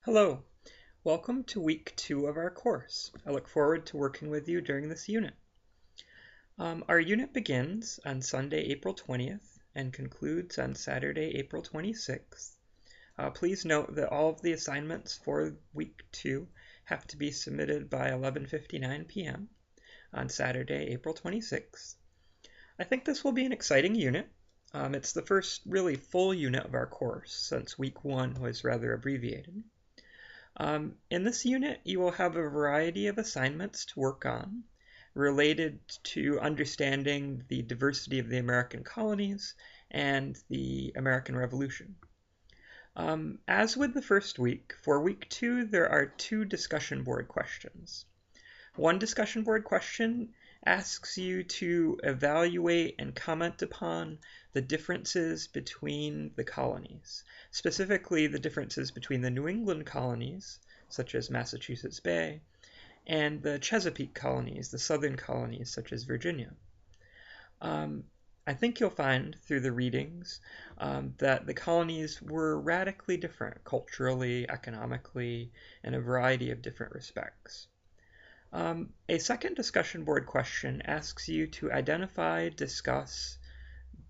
Hello, welcome to week 2 of our course. I look forward to working with you during this unit. Our unit begins on Sunday, April 20th and concludes on Saturday, April 26th. Please note that all of the assignments for week 2 have to be submitted by 11:59 p.m. on Saturday, April 26th. I think this will be an exciting unit. It's the first really full unit of our course since week 1 was rather abbreviated. In this unit, you will have a variety of assignments to work on related to understanding the diversity of the American colonies and the American Revolution. As with the first week, for week 2, there are 2 discussion board questions. One discussion board question asks you to evaluate and comment upon the differences between the colonies, specifically the differences between the New England colonies, such as Massachusetts Bay, and the Chesapeake colonies, the southern colonies, such as Virginia. I think you'll find through the readings that the colonies were radically different culturally, economically, in a variety of different respects. A second discussion board question asks you to identify, discuss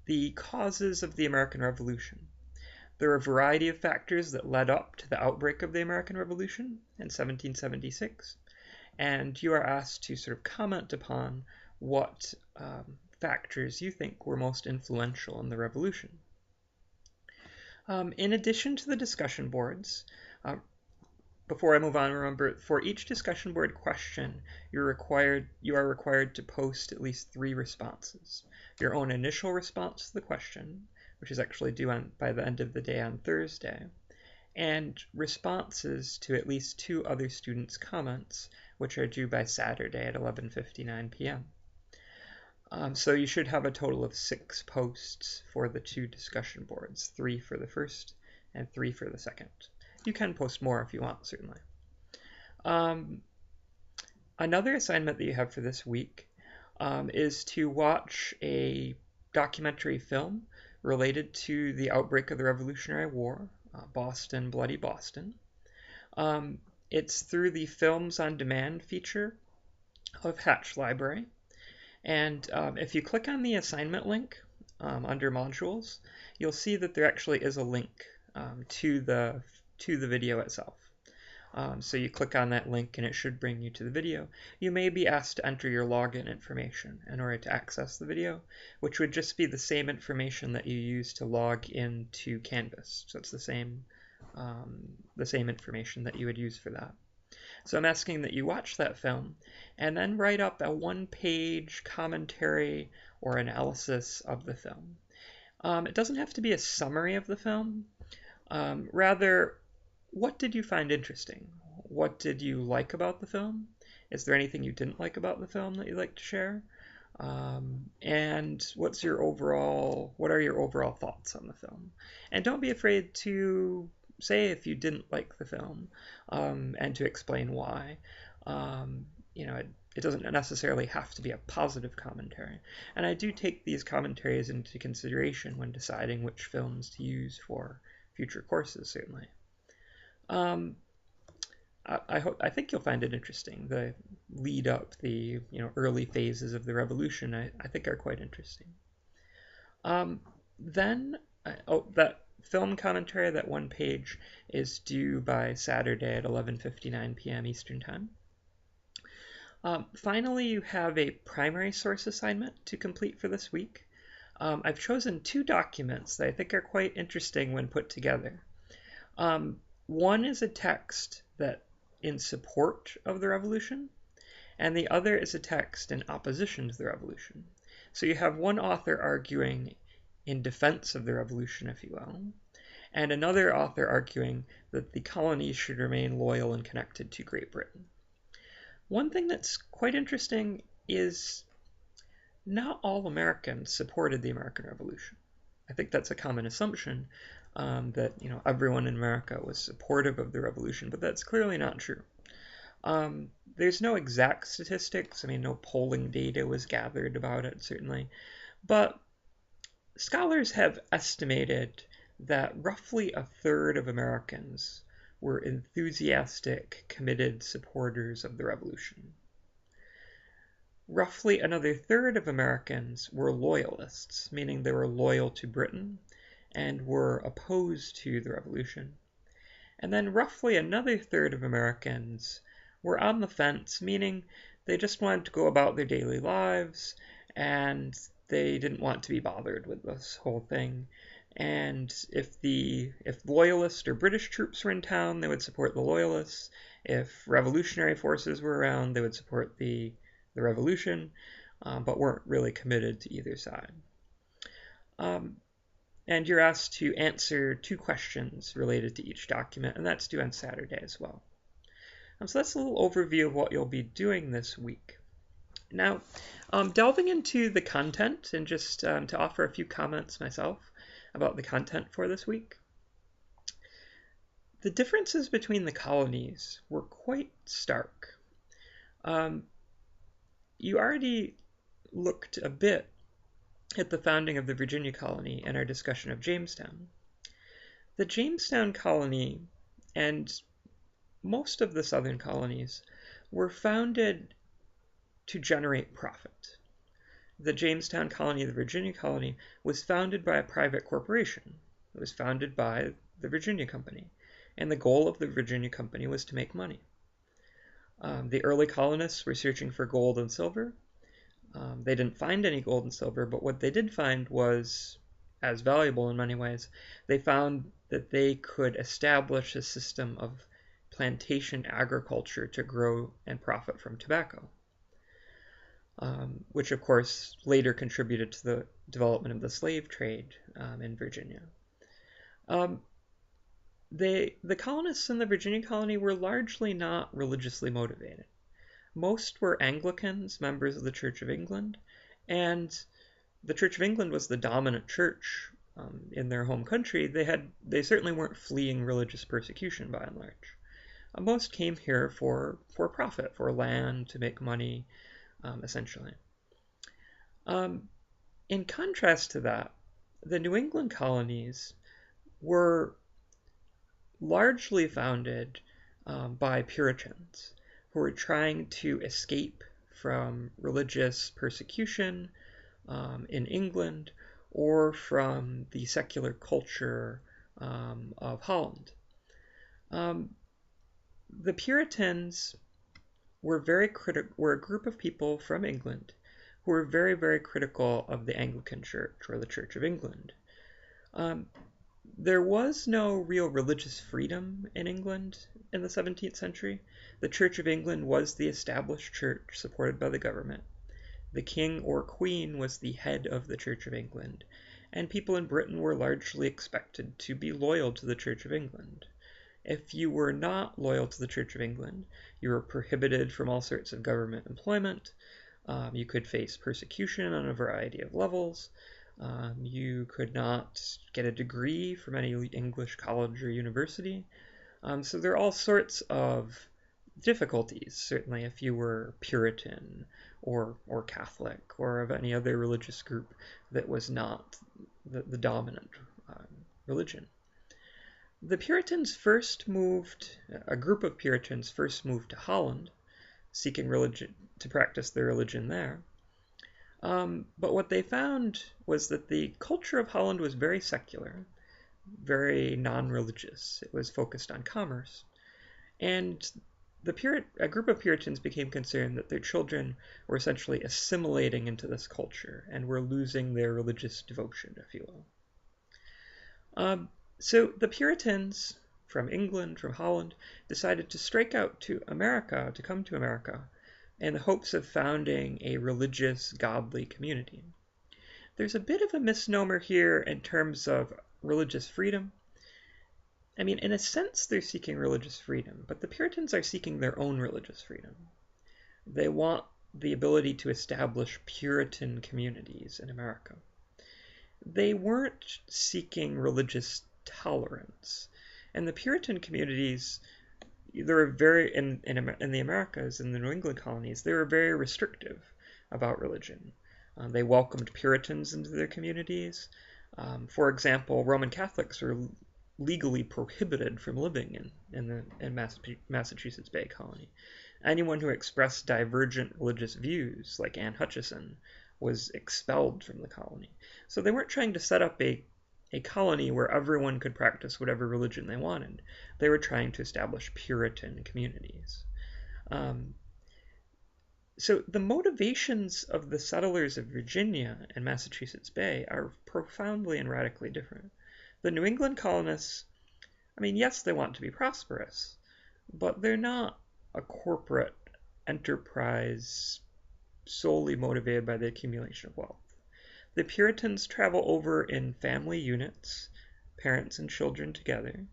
the causes of the American Revolution. There are a variety of factors that led up to the outbreak of the American Revolution in 1776, and you are asked to sort of comment upon what factors you think were most influential in the revolution. In addition to the discussion boards, before I move on, remember, for each discussion board question, you are required to post at least 3 responses. Your own initial response to the question, which is actually due by the end of the day on Thursday, and responses to at least 2 other students' comments, which are due by Saturday at 11:59 p.m. So you should have a total of 6 posts for the 2 discussion boards, 3 for the first and 3 for the second. You can post more if you want, certainly. Another assignment that you have for this week is to watch a documentary film related to the outbreak of the Revolutionary War, Boston, Bloody Boston. It's through the Films on Demand feature of Hatch Library. And if you click on the assignment link under modules, you'll see that there actually is a link to the video itself. So you click on that link and it should bring you to the video. You may be asked to enter your login information in order to access the video, which would just be the same information that you use to log into Canvas. So it's the same information that you would use for that. So I'm asking that you watch that film and then write up a 1-page commentary or analysis of the film. It doesn't have to be a summary of the film. Rather, what did you find interesting? What did you like about the film? Is there anything you didn't like about the film that you'd like to share? And what are your overall thoughts on the film? And don't be afraid to say if you didn't like the film and to explain why. It doesn't necessarily have to be a positive commentary. And I do take these commentaries into consideration when deciding which films to use for future courses, certainly. I think you'll find it interesting. The lead up, the early phases of the revolution, I think are quite interesting. That film commentary, that 1 page, is due by Saturday at 11:59 p.m. Eastern Time. Finally, you have a primary source assignment to complete for this week. I've chosen 2 documents that I think are quite interesting when put together. One is a text that in support of the revolution, and the other is a text in opposition to the revolution. So you have one author arguing in defense of the revolution, if you will, and another author arguing that the colonies should remain loyal and connected to Great Britain. One thing that's quite interesting is not all Americans supported the American Revolution. I think that's a common assumption, that everyone in America was supportive of the revolution, but that's clearly not true. There's no exact statistics. No polling data was gathered about it, certainly, but scholars have estimated that roughly 1/3 of Americans were enthusiastic, committed supporters of the Revolution. Roughly another third of Americans were loyalists, meaning they were loyal to Britain and were opposed to the Revolution. And then roughly another third of Americans were on the fence, meaning they just wanted to go about their daily lives and they didn't want to be bothered with this whole thing. And if loyalist or British troops were in town, they would support the loyalists. If revolutionary forces were around, they would support the revolution, but weren't really committed to either side. And you're asked to answer 2 questions related to each document, and that's due on Saturday as well. So that's a little overview of what you'll be doing this week. Now, delving into the content, and just to offer a few comments myself about the content for this week. The differences between the colonies were quite stark. You already looked a bit at the founding of the Virginia colony and our discussion of Jamestown. The Jamestown colony and most of the southern colonies were founded to generate profit. The Jamestown colony, the Virginia colony, was founded by a private corporation. It was founded by the Virginia Company, and the goal of the Virginia Company was to make money. The early colonists were searching for gold and silver. They didn't find any gold and silver, but what they did find was as valuable in many ways. They found that they could establish a system of plantation agriculture to grow and profit from tobacco, which of course later contributed to the development of the slave trade in Virginia. The colonists in the Virginia colony were largely not religiously motivated. Most were Anglicans, members of the Church of England, and the Church of England was the dominant church in their home country. They certainly weren't fleeing religious persecution by and large. Most came here for profit, for land, to make money, essentially. In contrast to that, the New England colonies were largely founded by Puritans who were trying to escape from religious persecution in England or from the secular culture of Holland. The Puritans were a group of people from England who were very, very critical of the Anglican Church, or the Church of England. There was no real religious freedom in England in the 17th century. The Church of England was the established church supported by the government. The king or queen was the head of the Church of England, and people in Britain were largely expected to be loyal to the Church of England. If you were not loyal to the Church of England, you were prohibited from all sorts of government employment. You could face persecution on a variety of levels. You could not get a degree from any English college or university. So there are all sorts of difficulties, certainly if you were Puritan or Catholic or of any other religious group that was not the dominant religion. A group of Puritans first moved to Holland, seeking religion to practice their religion there. But what they found was that the culture of Holland was very secular, very non-religious. It was focused on commerce. And a group of Puritans became concerned that their children were essentially assimilating into this culture and were losing their religious devotion, if you will. So the Puritans from England, from Holland, decided to strike out to America, to come to America, in the hopes of founding a religious, godly community. There's a bit of a misnomer here in terms of religious freedom. I mean, in a sense, they're seeking religious freedom, but the Puritans are seeking their own religious freedom. They want the ability to establish Puritan communities in America. They weren't seeking religious tolerance. And the Puritan communities, they were very, in the Americas, in the New England colonies, they were very restrictive about religion. They welcomed Puritans into their communities. For example, Roman Catholics were legally prohibited from living in Massachusetts Bay Colony. Anyone who expressed divergent religious views, like Anne Hutchison, was expelled from the colony. So they weren't trying to set up a colony where everyone could practice whatever religion they wanted. They were trying to establish Puritan communities. So the motivations of the settlers of Virginia and Massachusetts Bay are profoundly and radically different. The New England colonists, I mean, yes, they want to be prosperous, but they're not a corporate enterprise solely motivated by the accumulation of wealth. The Puritans travel over in family units, parents and children together.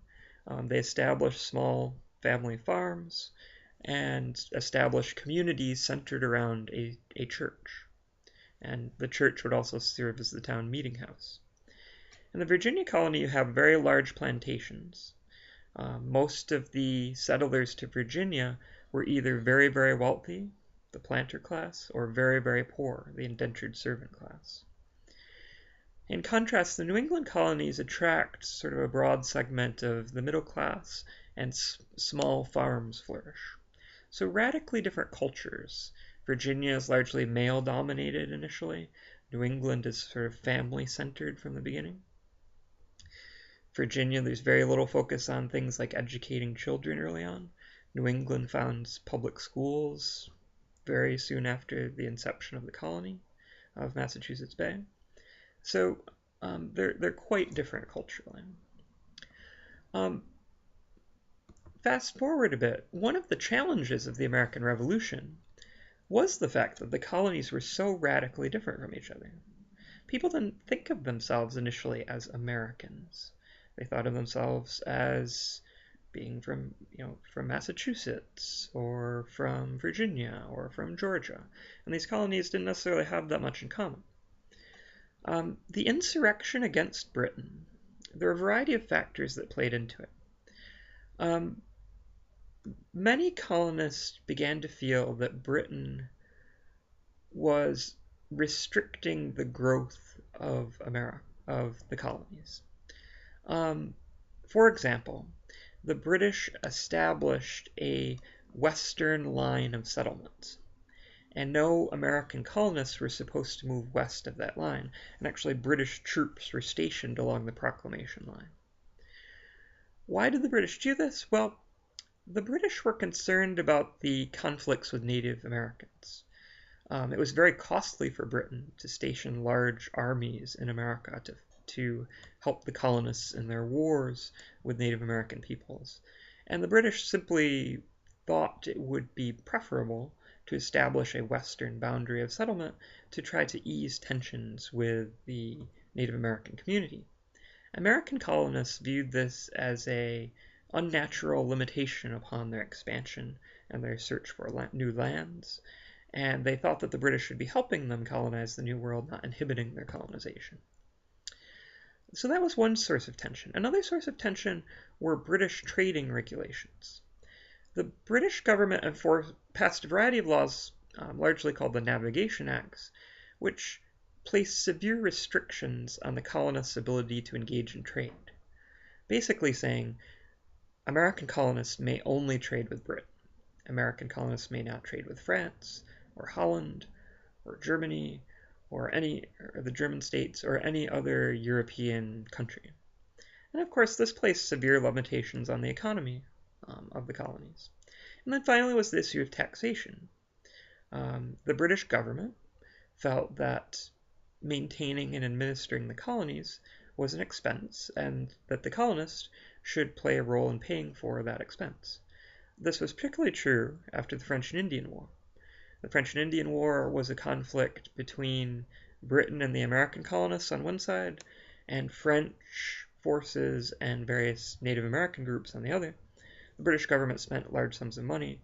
They establish small family farms and establish communities centered around a church. And the church would also serve as the town meeting house. In the Virginia colony, you have very large plantations. Most of the settlers to Virginia were either very, very wealthy, the planter class, or very, very poor, the indentured servant class. In contrast, the New England colonies attract sort of a broad segment of the middle class, and small farms flourish. So radically different cultures. Virginia is largely male-dominated initially. New England is sort of family-centered from the beginning. Virginia, there's very little focus on things like educating children early on. New England founds public schools very soon after the inception of the colony of Massachusetts Bay. So they're quite different culturally. Fast forward a bit, one of the challenges of the American Revolution was the fact that the colonies were so radically different from each other. People didn't think of themselves initially as Americans. They thought of themselves as being from Massachusetts or from Virginia or from Georgia, and these colonies didn't necessarily have that much in common. The insurrection against Britain, there were a variety of factors that played into it. Many colonists began to feel that Britain was restricting the growth of the colonies. For example, the British established a western line of settlements, and no American colonists were supposed to move west of that line, and actually British troops were stationed along the Proclamation line. Why did the British do this? Well, the British were concerned about the conflicts with Native Americans. It was very costly for Britain to station large armies in America to help the colonists in their wars with Native American peoples. And the British simply thought it would be preferable to establish a western boundary of settlement to try to ease tensions with the Native American community. American colonists viewed this as an unnatural limitation upon their expansion and their search for new lands, and they thought that the British should be helping them colonize the New World, not inhibiting their colonization. So that was one source of tension. Another source of tension were British trading regulations. The British government passed a variety of laws, largely called the Navigation Acts, which placed severe restrictions on the colonists' ability to engage in trade, basically saying American colonists may only trade with Britain. American colonists may not trade with France, or Holland, or Germany, or the German states, or any other European country. And of course, this placed severe limitations on the economy of the colonies. And then finally was the issue of taxation. The British government felt that maintaining and administering the colonies was an expense, and that the colonists should play a role in paying for that expense. This was particularly true after the French and Indian War. The French and Indian War was a conflict between Britain and the American colonists on one side, and French forces and various Native American groups on the other. The British government spent large sums of money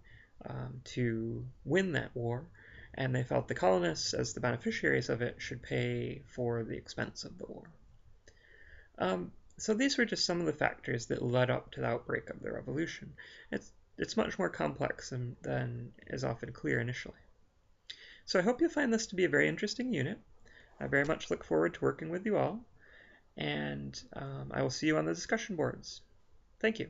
to win that war, and they felt the colonists, as the beneficiaries of it, should pay for the expense of the war. So these were just some of the factors that led up to the outbreak of the revolution. It's much more complex than is often clear initially. So I hope you'll find this to be a very interesting unit. I very much look forward to working with you all. and I will see you on the discussion boards. Thank you.